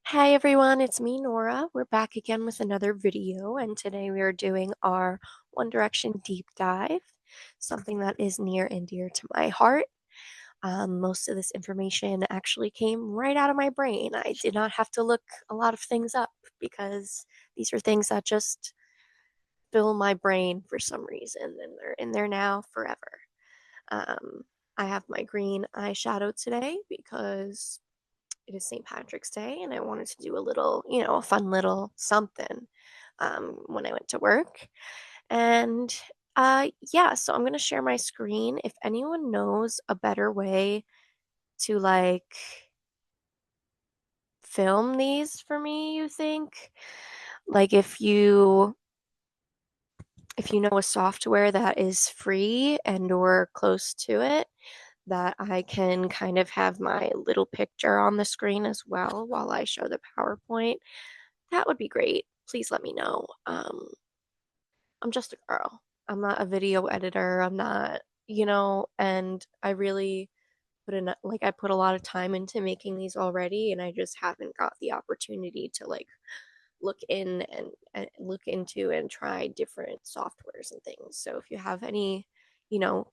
Hi everyone, it's me Nora. We're back again with another video, and today we are doing our One Direction deep dive, something that is near and dear to my heart. Most of this information actually came right out of my brain. I did not have to look a lot of things up because these are things that just fill my brain for some reason, and they're in there now forever. Um, I have my green eyeshadow today because it is St. Patrick's Day, and I wanted to do a little, a fun little something when I went to work. And yeah, so I'm going to share my screen. If anyone knows a better way to film these for me, you think? Like if you know a software that is free and or close to it that I can kind of have my little picture on the screen as well while I show the PowerPoint, that would be great. Please let me know. I'm just a girl. I'm not a video editor. I'm not, and I really I put a lot of time into making these already, and I just haven't got the opportunity to look in and look into and try different softwares and things. So if you have any,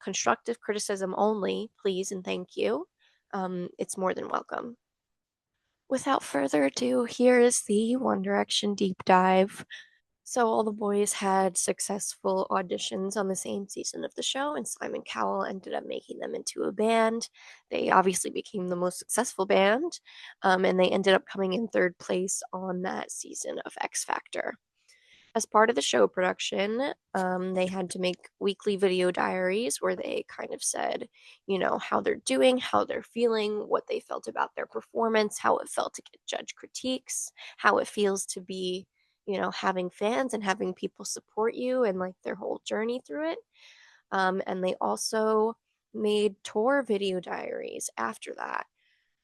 constructive criticism only, please and thank you. It's more than welcome. Without further ado, here is the One Direction deep dive. So all the boys had successful auditions on the same season of the show, and Simon Cowell ended up making them into a band. They obviously became the most successful band, and they ended up coming in third place on that season of X Factor. As part of the show production, they had to make weekly video diaries where they kind of said, how they're doing, how they're feeling, what they felt about their performance, how it felt to get judge critiques, how it feels to be, having fans and having people support you and like their whole journey through it. And they also made tour video diaries after that.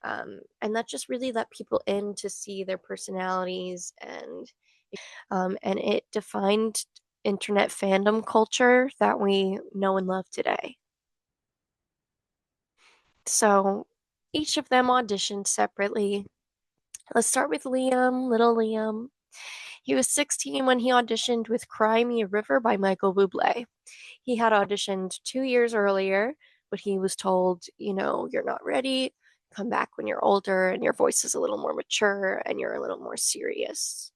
And that just really let people in to see their personalities and it defined internet fandom culture that we know and love today. So each of them auditioned separately. Let's start with Liam, little Liam. He was 16 when he auditioned with Cry Me a River by Michael Bublé. He had auditioned 2 years earlier, but he was told, you're not ready. Come back when you're older and your voice is a little more mature and you're a little more serious.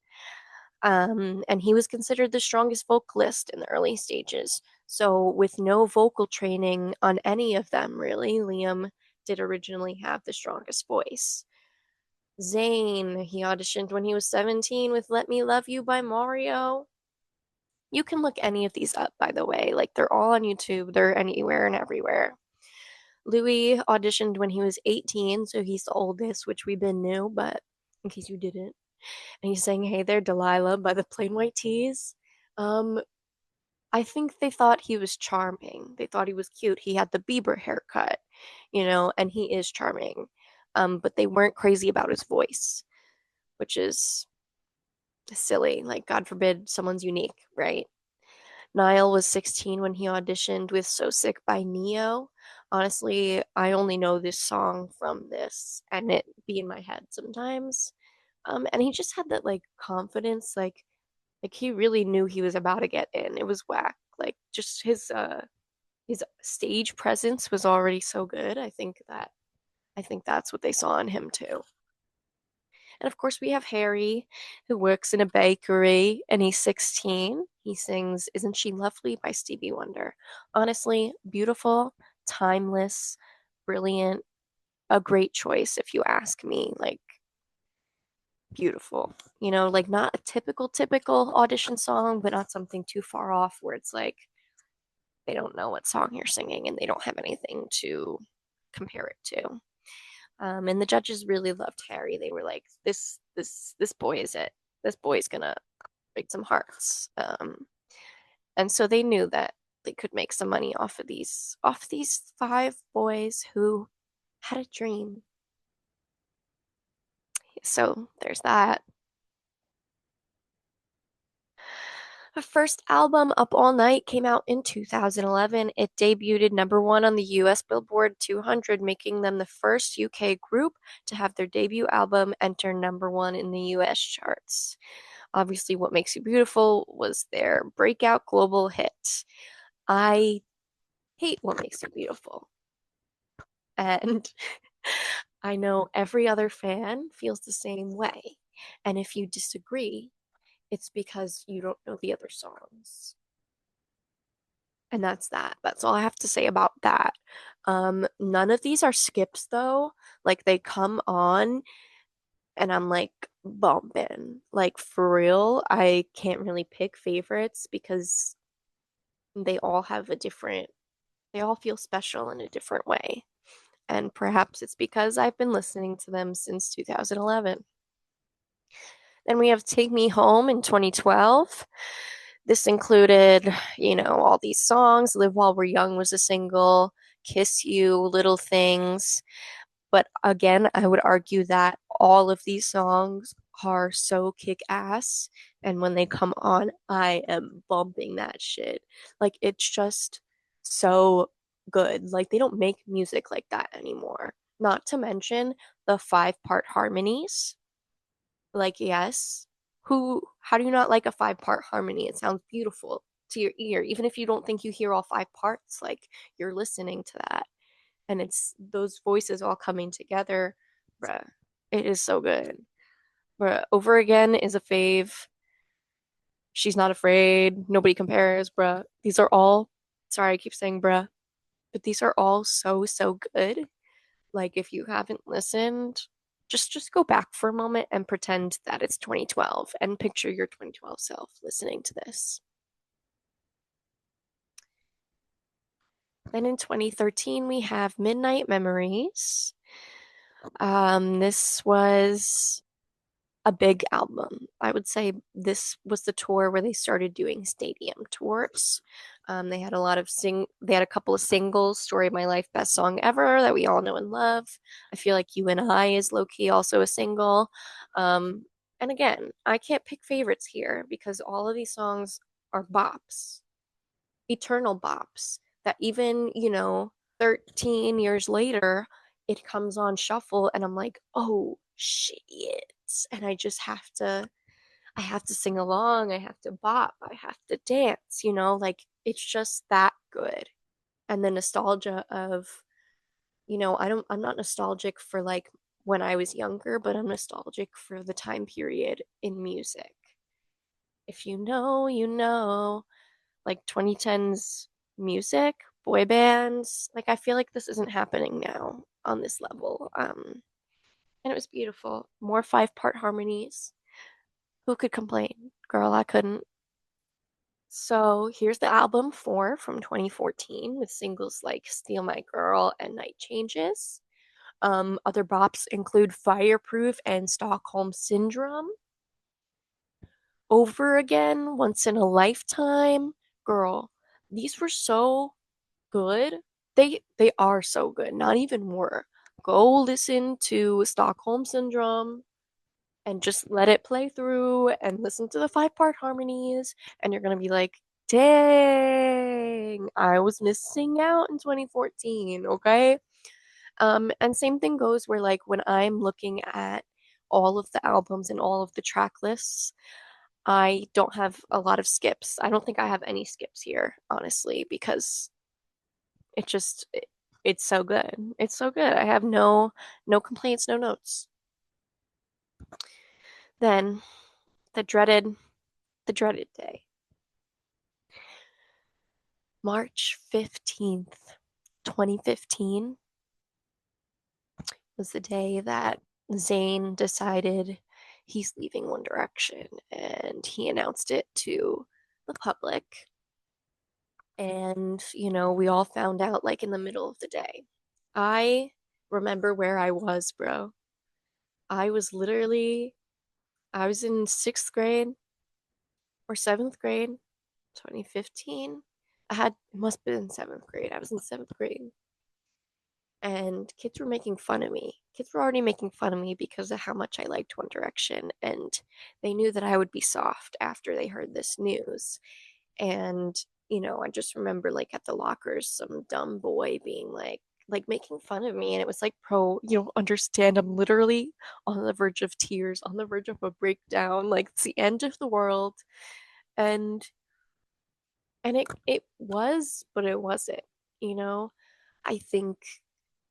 And he was considered the strongest vocalist in the early stages. So, with no vocal training on any of them, really, Liam did originally have the strongest voice. Zayn, he auditioned when he was 17 with Let Me Love You by Mario. You can look any of these up, by the way. Like, they're all on YouTube, they're anywhere and everywhere. Louis auditioned when he was 18, so he's the oldest, which we been knew, but in case you didn't. And he's saying, "Hey there, Delilah," by the Plain White Tees. Um, I think they thought he was charming. They thought he was cute. He had the Bieber haircut, and he is charming. But they weren't crazy about his voice, which is silly. Like, God forbid someone's unique, right? Niall was 16 when he auditioned with So Sick by Neo. Honestly, I only know this song from this and it be in my head sometimes. And he just had that confidence, like he really knew he was about to get in. It was whack. Like just his stage presence was already so good. I think that's what they saw in him too. And of course we have Harry who works in a bakery and he's 16. He sings Isn't She Lovely by Stevie Wonder. Honestly, beautiful, timeless, brilliant, a great choice if you ask me. Like beautiful. Like not a typical audition song, but not something too far off where it's like they don't know what song you're singing and they don't have anything to compare it to. And the judges really loved Harry. They were like, this boy is it. This boy's gonna break some hearts. And so they knew that they could make some money off these five boys who had a dream. So there's that. The first album, Up All Night, came out in 2011. It debuted number one on the US Billboard 200, making them the first UK group to have their debut album enter number one in the US charts. Obviously, What Makes You Beautiful was their breakout global hit. I hate What Makes You Beautiful. And I know every other fan feels the same way. And if you disagree, it's because you don't know the other songs. And that's that. That's all I have to say about that. None of these are skips though. Like they come on and I'm like bumping. Like for real, I can't really pick favorites because they all have a different, they all feel special in a different way. And perhaps it's because I've been listening to them since 2011. Then we have Take Me Home in 2012. This included, all these songs. Live While We're Young was a single, Kiss You, Little Things. But again, I would argue that all of these songs are so kick ass. And when they come on, I am bumping that shit. Like, it's just so good. Like, they don't make music like that anymore. Not to mention the five-part harmonies. Like, yes, how do you not like a five-part harmony? It sounds beautiful to your ear. Even if you don't think you hear all five parts, like, you're listening to that. And it's those voices all coming together. Bruh, it is so good. Bruh, Over Again is a fave. She's Not Afraid. Nobody Compares, bruh. These are all, sorry, I keep saying bruh, but these are all so, so good. Like if you haven't listened, just go back for a moment and pretend that it's 2012 and picture your 2012 self listening to this. Then in 2013 we have Midnight Memories. This was a big album. I would say this was the tour where they started doing stadium tours. They had a couple of singles, Story of My Life, Best Song Ever, that we all know and love. I feel like You and I is low key also a single. Um, and again, I can't pick favorites here because all of these songs are bops, eternal bops that even, 13 years later, it comes on shuffle and I'm like, oh shit. And I have to sing along, I have to bop, I have to dance, like it's just that good. And the nostalgia of, I'm not nostalgic for like when I was younger, but I'm nostalgic for the time period in music. If you know, you know, like 2010s music, boy bands, like I feel like this isn't happening now on this level. And it was beautiful. More five-part harmonies. Who could complain? Girl, I couldn't. So here's the album 4 from 2014 with singles like Steal My Girl and Night Changes. Other bops include Fireproof and Stockholm Syndrome. Over Again, Once in a Lifetime. Girl, these were so good. They are so good, not even were. Go listen to Stockholm Syndrome and just let it play through and listen to the five-part harmonies and you're going to be like, "Dang, I was missing out in 2014." Okay? And same thing goes where like when I'm looking at all of the albums and all of the track lists, I don't have a lot of skips. I don't think I have any skips here, honestly, because it just it's so good. It's so good. I have no complaints, no notes. Then the dreaded the dreaded day. March 15th, 2015 was the day that Zayn decided he's leaving One Direction and he announced it to the public. And, we all found out like in the middle of the day. I remember where I was, bro. I was literally, I was in sixth grade or seventh grade, 2015. It must have been seventh grade. I was in seventh grade. And kids were making fun of me kids were already making fun of me because of how much I liked One Direction, and they knew that I would be soft after they heard this news. And, I just remember like at the lockers, some dumb boy being like making fun of me. And it was like, pro, understand I'm literally on the verge of tears, on the verge of a breakdown. Like it's the end of the world. And it was, but it wasn't, you know? I think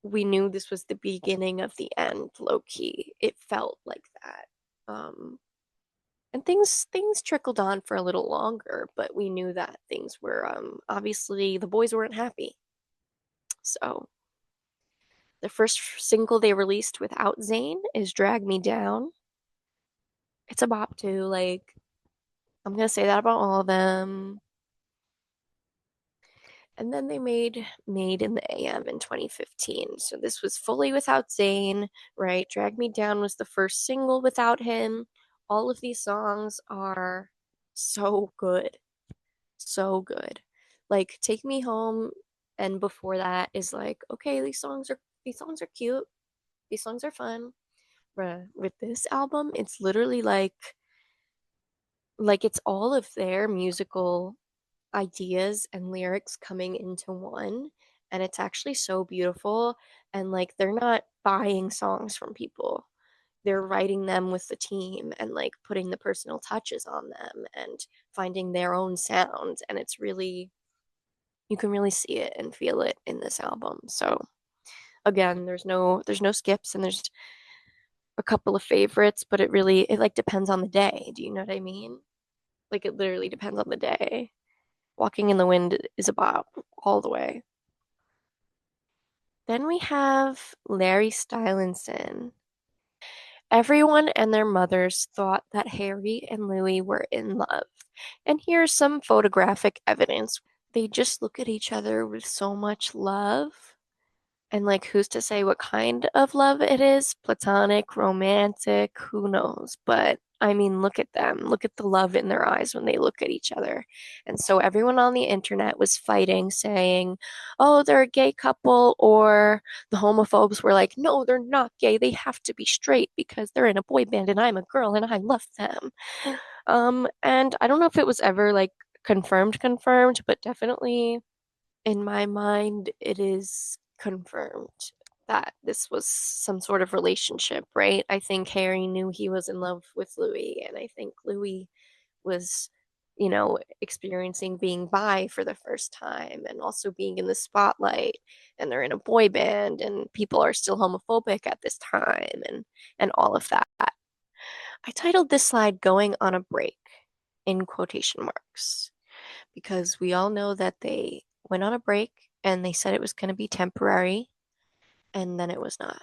we knew this was the beginning of the end, low key. It felt like that. And things trickled on for a little longer, but we knew that things were obviously the boys weren't happy. So the first single they released without Zayn is Drag Me Down. It's a bop too, like I'm gonna say that about all of them. And then they made Made in the AM in 2015. So this was fully without Zayn, right? Drag Me Down was the first single without him. All of these songs are so good. So good. Like Take Me Home and before that is like, okay, these songs are cute. These songs are fun. Bruh, with this album, it's literally like it's all of their musical ideas and lyrics coming into one, and it's actually so beautiful. And like they're not buying songs from people, they're writing them with the team and like putting the personal touches on them and finding their own sound, and it's really, you can really see it and feel it in this album. So again, there's no skips, and there's a couple of favorites, but it like depends on the day. Do you know what I mean? Like it literally depends on the day. Walking in the Wind is a bop all the way. Then we have Larry Stylinson. Everyone and their mothers thought that Harry and Louis were in love. And here's some photographic evidence. They just look at each other with so much love. And like, who's to say what kind of love it is? Platonic, romantic, who knows? But I mean, look at them. Look at the love in their eyes when they look at each other. And so everyone on the internet was fighting, saying, oh, they're a gay couple. Or the homophobes were like, no, they're not gay. They have to be straight because they're in a boy band and I'm a girl and I love them. And I don't know if it was ever like confirmed, but definitely in my mind, it is confirmed that this was some sort of relationship, right? I think Harry knew he was in love with Louis, and I think Louis was, experiencing being bi for the first time and also being in the spotlight, and they're in a boy band, and people are still homophobic at this time, and all of that. I titled this slide Going on a Break in quotation marks because we all know that they went on a break and they said it was going to be temporary, and then it was not.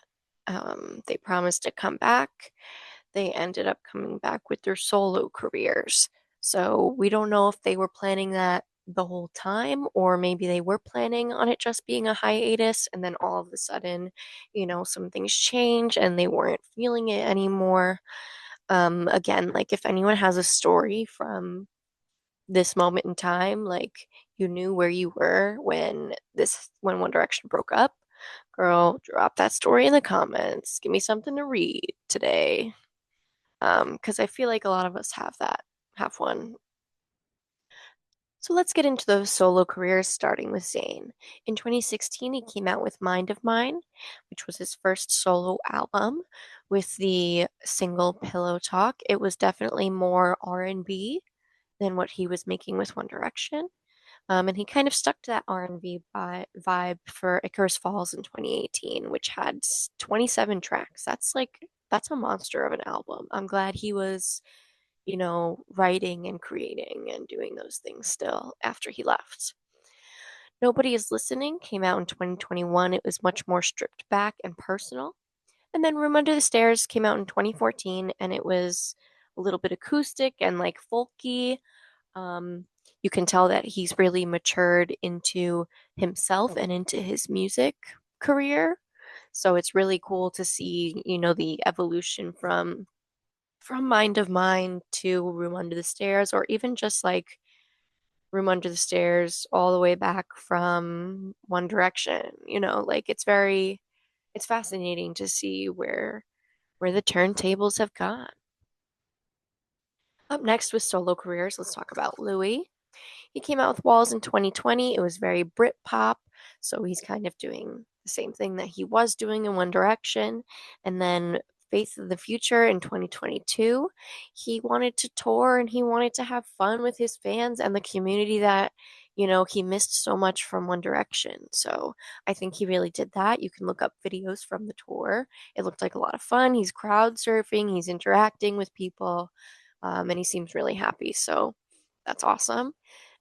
They promised to come back. They ended up coming back with their solo careers. So we don't know if they were planning that the whole time, or maybe they were planning on it just being a hiatus, and then all of a sudden, some things change and they weren't feeling it anymore. Again, like if anyone has a story from this moment in time, like you knew where you were when One Direction broke up, girl, drop that story in the comments. Give me something to read today. Because I feel like a lot of us have one. So let's get into those solo careers, starting with Zayn. In 2016, he came out with Mind of Mine, which was his first solo album with the single Pillow Talk. It was definitely more R&B than what he was making with One Direction. And he kind of stuck to that R&B vibe for Icarus Falls in 2018, which had 27 tracks. That's a monster of an album. I'm glad he was, writing and creating and doing those things still after he left. Nobody is Listening came out in 2021. It was much more stripped back and personal. And then Room Under the Stairs came out in 2014, and it was a little bit acoustic and like folky. um, you can tell that he's really matured into himself and into his music career. So it's really cool to see, the evolution from Mind of Mine to Room Under the Stairs, or even just like Room Under the Stairs all the way back from One Direction. Like it's very it's fascinating to see where the turntables have gone. Up next with solo careers, let's talk about Louis. He came out with Walls in 2020. It was very Britpop, so he's kind of doing the same thing that he was doing in One Direction. And then Faith of the Future in 2022, he wanted to tour and he wanted to have fun with his fans and the community that, he missed so much from One Direction. So I think he really did that. You can look up videos from the tour. It looked like a lot of fun. He's crowd surfing, he's interacting with people, and he seems really happy. So that's awesome.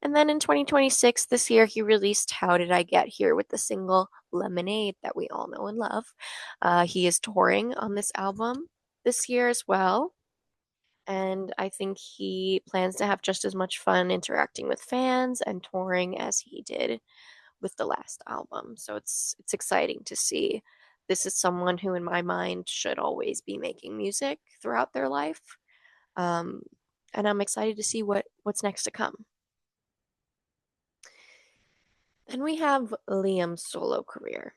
And then in 2026, this year, he released How Did I Get Here with the single Lemonade that we all know and love. He is touring on this album this year as well. And I think he plans to have just as much fun interacting with fans and touring as he did with the last album. So it's exciting to see. This is someone who, in my mind, should always be making music throughout their life. Um, and I'm excited to see what's next to come. Then we have Liam's solo career.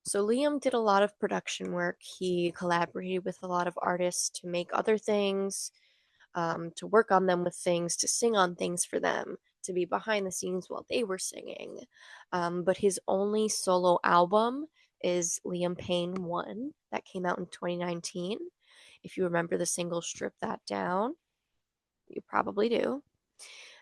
So Liam did a lot of production work. He collaborated with a lot of artists to make other things, to work on them with things, to sing on things for them, to be behind the scenes while they were singing. But his only solo album is Liam Payne 1 that came out in 2019. If you remember the single Strip That Down, you probably do.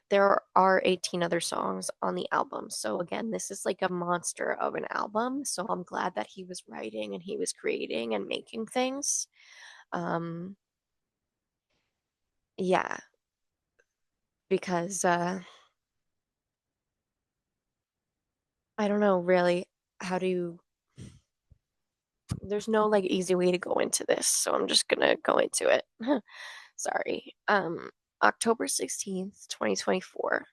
There are 18 other songs on the album. So again, this is like a monster of an album. So I'm glad that he was writing and he was creating and making things. Um yeah, because I don't know really how to there's no like easy way to go into this. So I'm just going to go into it. Sorry. October 16th, 2024.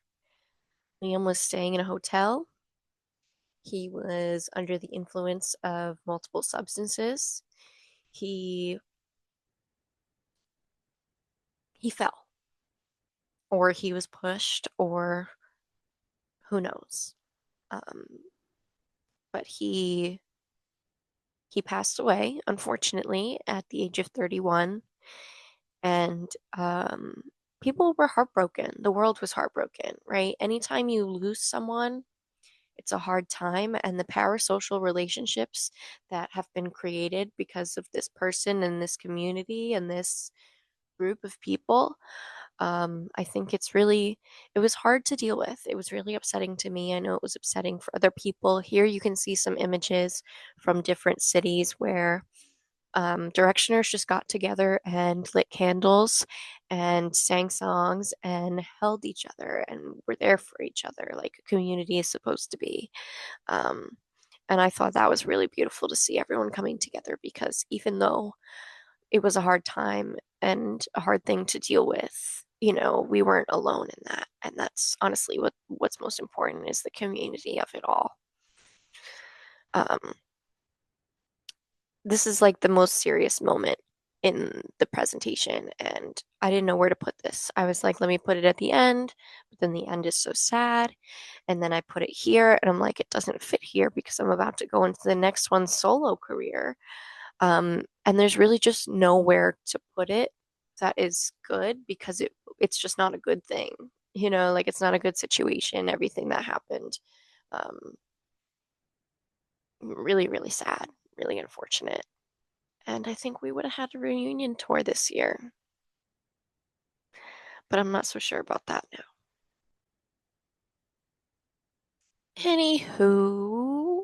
Liam was staying in a hotel. He was under the influence of multiple substances. He he fell, or he was pushed, or who knows. Um, but he passed away, unfortunately, at the age of 31, and people were heartbroken. The world was heartbroken, right? Anytime you lose someone, it's a hard time, and the parasocial relationships that have been created because of this person and this community and this group of people, I think it was hard to deal with. It was really upsetting to me. I know it was upsetting for other people. Here you can see some images from different cities where directioners just got together and lit candles and sang songs and held each other and were there for each other like a community is supposed to be. Um, and I thought that was really beautiful to see everyone coming together because even though it was a hard time and a hard thing to deal with, we weren't alone in that. And that's honestly what's most important is the community of it all. Um, this is like the most serious moment in the presentation, and I didn't know where to put this. I was like, let me put it at the end, but then the end is so sad. And then I put it here, and I'm like, it doesn't fit here because I'm about to go into the next one's solo career. And there's really just nowhere to put it that is good because it's just not a good thing. Like it's not a good situation, everything that happened. Um, really, really sad, really unfortunate. And I think we would have had a reunion tour this year, but I'm not so sure about that now. Anywho,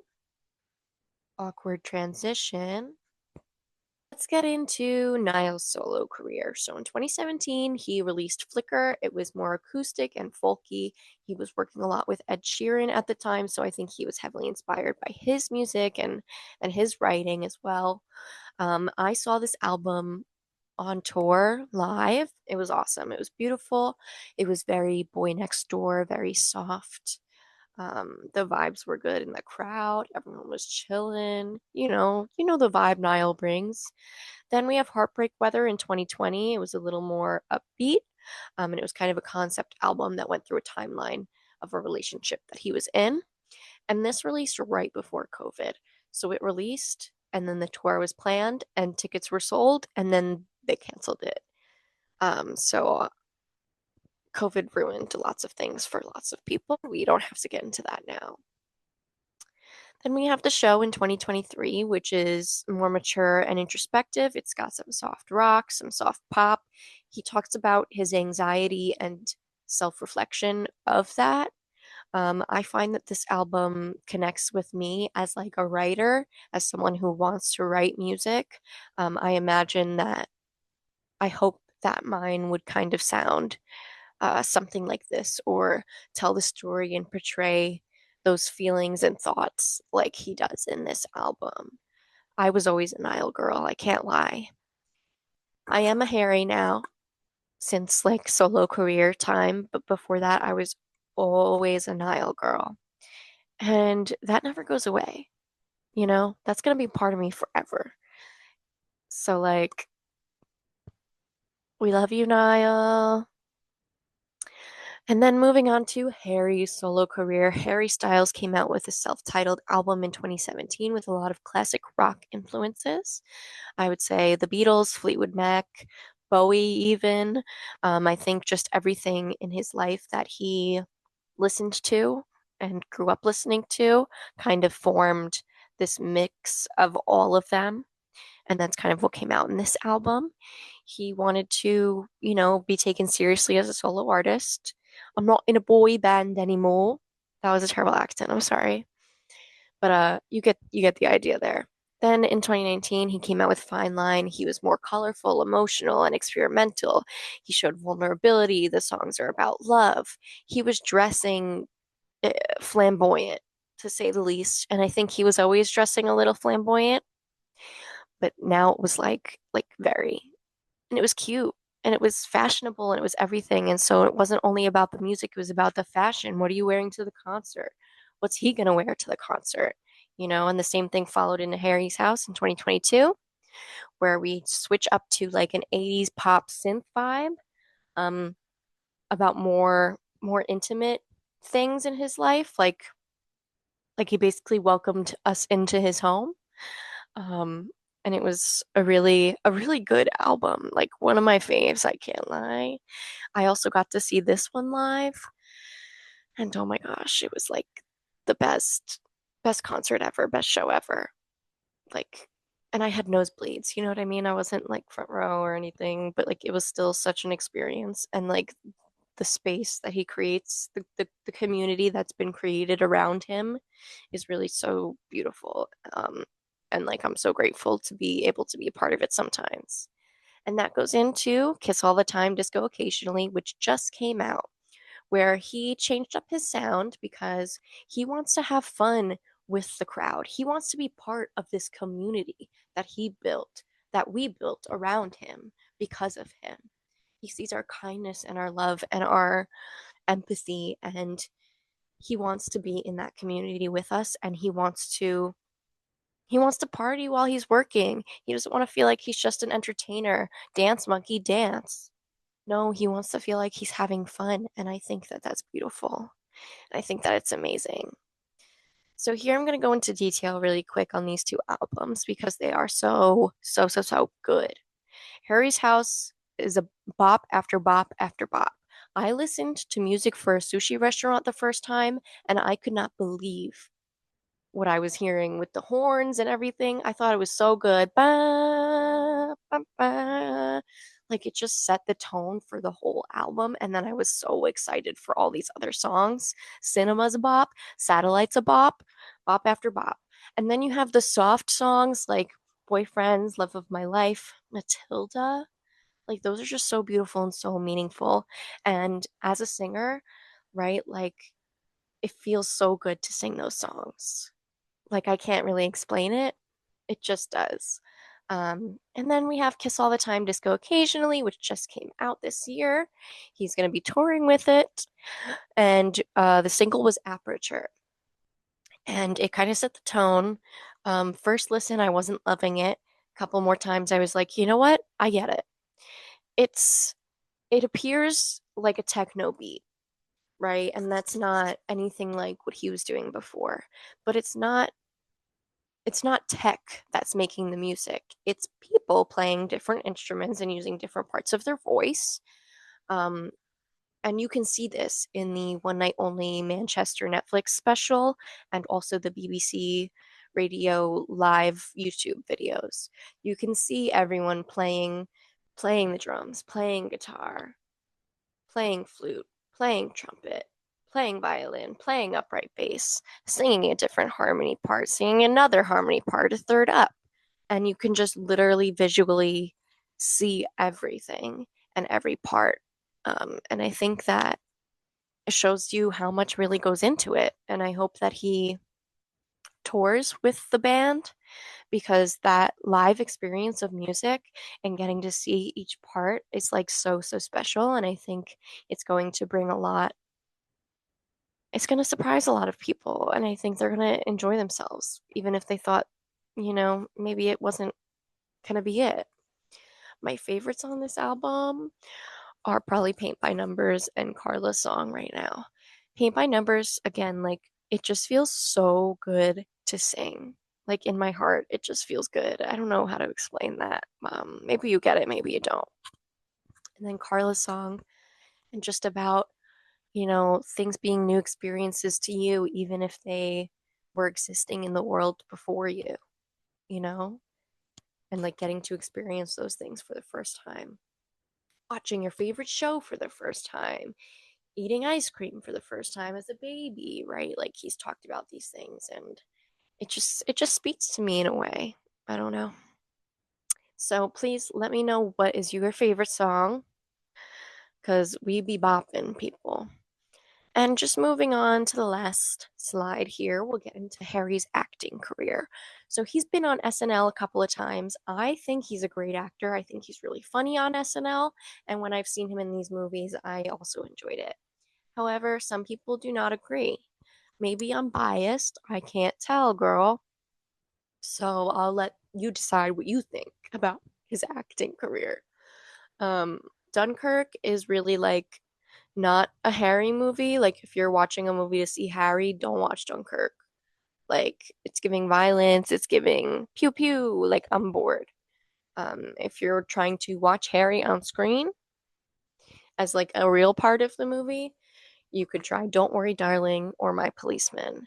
awkward transition. Let's get into Niall's solo career. So in 2017, he released Flicker. It was more acoustic and folky. He was working a lot with Ed Sheeran at the time, so I think he was heavily inspired by his music and his writing as well. I saw this album on tour live. It was awesome. It was beautiful. It was very Boy Next Door, very soft. The vibes were good in the crowd. Everyone was chilling. You know the vibe Niall brings. Then we have Heartbreak Weather in 2020. It was a little more upbeat, and it was kind of a concept album that went through a timeline of a relationship that he was in. And this released right before COVID. So it released and then the tour was planned and tickets were sold and then they canceled it. So COVID ruined lots of things for lots of people. We don't have to get into that now. Then we have the show in 2023, which is more mature and introspective. It's got some soft rock, some soft pop. He talks about his anxiety and self-reflection of that. I find that this album connects with me as like a writer, as someone who wants to write music. I imagine that I hope that mine would kind of sound something like this, or tell the story and portray those feelings and thoughts like he does in this album. I was always a Nile girl, I can't lie. I am a Harry now since like solo career time, but before that, I was always a Nile girl. And that never goes away, you know? That's gonna be part of me forever. So, like, we love you, Niall. And then moving on to Harry's solo career, Harry Styles came out with a self-titled album in 2017 with a lot of classic rock influences. I would say the Beatles, Fleetwood Mac, Bowie, even. I think just everything in his life that he listened to and grew up listening to kind of formed this mix of all of them. And that's kind of what came out in this album. He wanted to, be taken seriously as a solo artist. I'm not in a boy band anymore. That was a terrible accent. I'm sorry. But you get the idea there. Then in 2019, he came out with Fine Line. He was more colorful, emotional, and experimental. He showed vulnerability. The songs are about love. He was dressing flamboyant, to say the least. And I think he was always dressing a little flamboyant, but now it was like very, and it was cute and it was fashionable and it was everything. And so it wasn't only about the music, it was about the fashion. What are you wearing to the concert? What's he gonna wear to the concert? And the same thing followed into Harry's house in 2022, where we switch up to like an 80s pop synth vibe, um, about more intimate things in his life, like he basically welcomed us into his home. Um, and it was a really good album, like one of my faves, I can't lie. I also got to see this one live, and oh my gosh, it was like the best concert ever, best show ever. Like, and I had nosebleeds, you know what I mean? I wasn't like front row or anything, but like it was still such an experience. And like the space that he creates, the community that's been created around him is really so beautiful. And like I'm so grateful to be able to be a part of it sometimes. And that goes into Kiss All the Time, Disco Occasionally, which just came out, where he changed up his sound because he wants to have fun with the crowd. He wants to be part of this community that he built, that we built around him because of him. He sees our kindness and our love and our empathy, and he wants to be in that community with us, and he wants to party while he's working. He doesn't want to feel like he's just an entertainer. Dance, monkey, dance. No, he wants to feel like he's having fun. And I think that that's beautiful. I think that it's amazing. So here I'm going to go into detail really quick on these two albums because they are so, so, so, so good. Harry's House is a bop after bop after bop. I listened to music for a sushi restaurant the first time, and I could not believe what I was hearing with the horns and everything. I thought it was so good. Ba, ba, ba. Like it just set the tone for the whole album. And then I was so excited for all these other songs. Cinema's a bop, Satellite's a bop, bop after bop. And then you have the soft songs like Boyfriends, Love of My Life, Matilda. Like those are just so beautiful and so meaningful. And as a singer, right, like it feels so good to sing those songs. Like I can't really explain it. It just does. And then we have Kiss All the Time, Disco Occasionally, which just came out this year. He's going to be touring with it. And the single was Aperture. And it kind of set the tone. First listen, I wasn't loving it. A couple more times, I was like, you know what? I get it. It's it appears like a techno beat, right? And that's not anything like what he was doing before. But it's not it's not tech that's making the music. It's people playing different instruments and using different parts of their voice. Um, and you can see this in the One Night Only Manchester Netflix special and also the BBC Radio live YouTube videos. You can see everyone playing the drums, playing guitar, playing flute, playing trumpet, playing violin, playing upright bass, singing a different harmony part, singing another harmony part, a third up. And you can just literally visually see everything and every part. And I think that it shows you how much really goes into it. And I hope that he tours with the band because that live experience of music and getting to see each part is like so, so special. And I think it's going to bring a lot, it's going to surprise a lot of people. And I think they're going to enjoy themselves, even if they thought, maybe it wasn't going to be it. My favorites on this album are probably Paint by Numbers and Carla's song right now. Paint by Numbers, again, like it just feels so good to sing. Like in my heart, it just feels good. I don't know how to explain that. Maybe you get it, maybe you don't. And then Carla's song, and just about, things being new experiences to you, even if they were existing in the world before you, you know, and like getting to experience those things for the first time. Watching your favorite show for the first time, eating ice cream for the first time as a baby, right? Like he's talked about these things and it just speaks to me in a way. I don't know. So please let me know what is your favorite song cuz we be bopping people. And just moving on to the last slide here, we'll get into Harry's acting career. So he's been on SNL a couple of times. I think he's a great actor. I think he's really funny on SNL. And when I've seen him in these movies, I also enjoyed it. However, some people do not agree. Maybe I'm biased. I can't tell, girl. So I'll let you decide what you think about his acting career. Um, Dunkirk is really like not a Harry movie. Like if you're watching a movie to see Harry, don't watch Dunkirk. Like it's giving violence, it's giving pew pew. Like I'm bored. If you're trying to watch Harry on screen as like a real part of the movie, you could try Don't Worry Darling or My Policeman.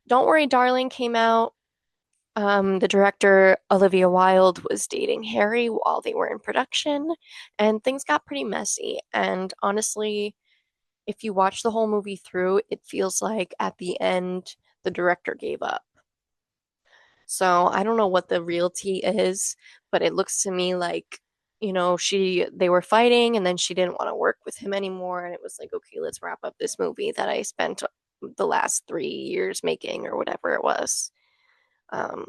Don't Worry Darling came out. The director, Olivia Wilde, was dating Harry while they were in production, and things got pretty messy. And honestly, if you watch the whole movie through, it feels like at the end, the director gave up. So I don't know what the real tea is, but it looks to me like, they were fighting and then she didn't want to work with him anymore. And it was like, okay, let's wrap up this movie that I spent the last 3 years making or whatever it was. Um,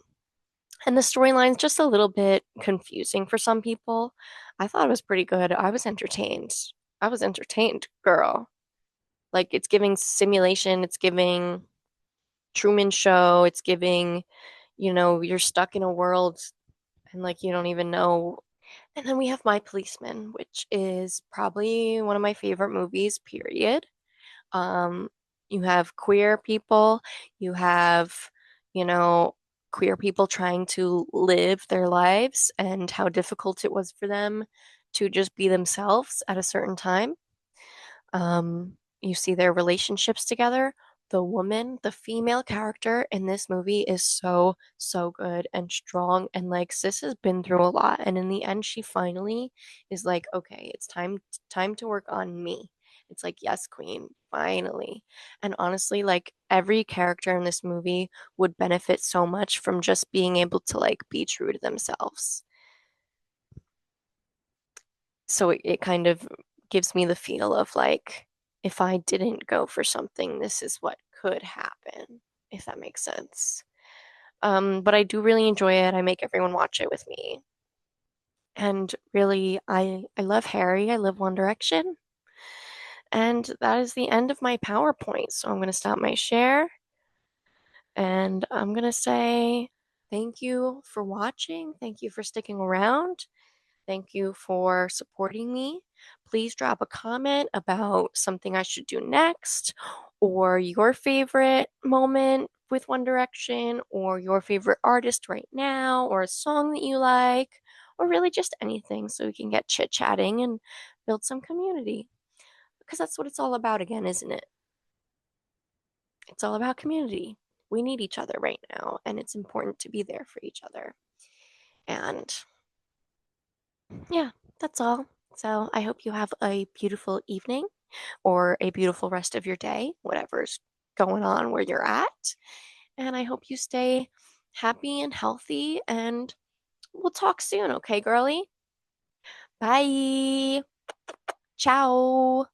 and the storyline's just a little bit confusing for some people. I thought it was pretty good. I was entertained. I was entertained, girl. Like it's giving simulation, it's giving Truman Show, it's giving, you're stuck in a world and like you don't even know. And then we have My Policeman, which is probably one of my favorite movies, period. Um, you have queer people, you have, you know, queer people trying to live their lives and how difficult it was for them to just be themselves at a certain time. You see their relationships together. The female character in this movie is so, so good and strong. And like Sis has been through a lot. And in the end, she finally is like, okay, it's time to work on me. It's like, yes, queen, finally. And honestly, like every character in this movie would benefit so much from just being able to like be true to themselves. So it kind of gives me the feel of like if I didn't go for something, this is what could happen, if that makes sense. But I do really enjoy it. I make everyone watch it with me. And really, I love Harry. I love One Direction. And that is the end of my PowerPoint. So I'm going to stop my share and I'm going to say thank you for watching. Thank you for sticking around. Thank you for supporting me. Please drop a comment about something I should do next or your favorite moment with One Direction or your favorite artist right now or a song that you like or really just anything so we can get chit-chatting and build some community because that's what it's all about again, isn't it? It's all about community. We need each other right now, and it's important to be there for each other. And yeah, that's all. So I hope you have a beautiful evening or a beautiful rest of your day, whatever's going on where you're at. And I hope you stay happy and healthy. And we'll talk soon, okay, girly? Bye. Ciao.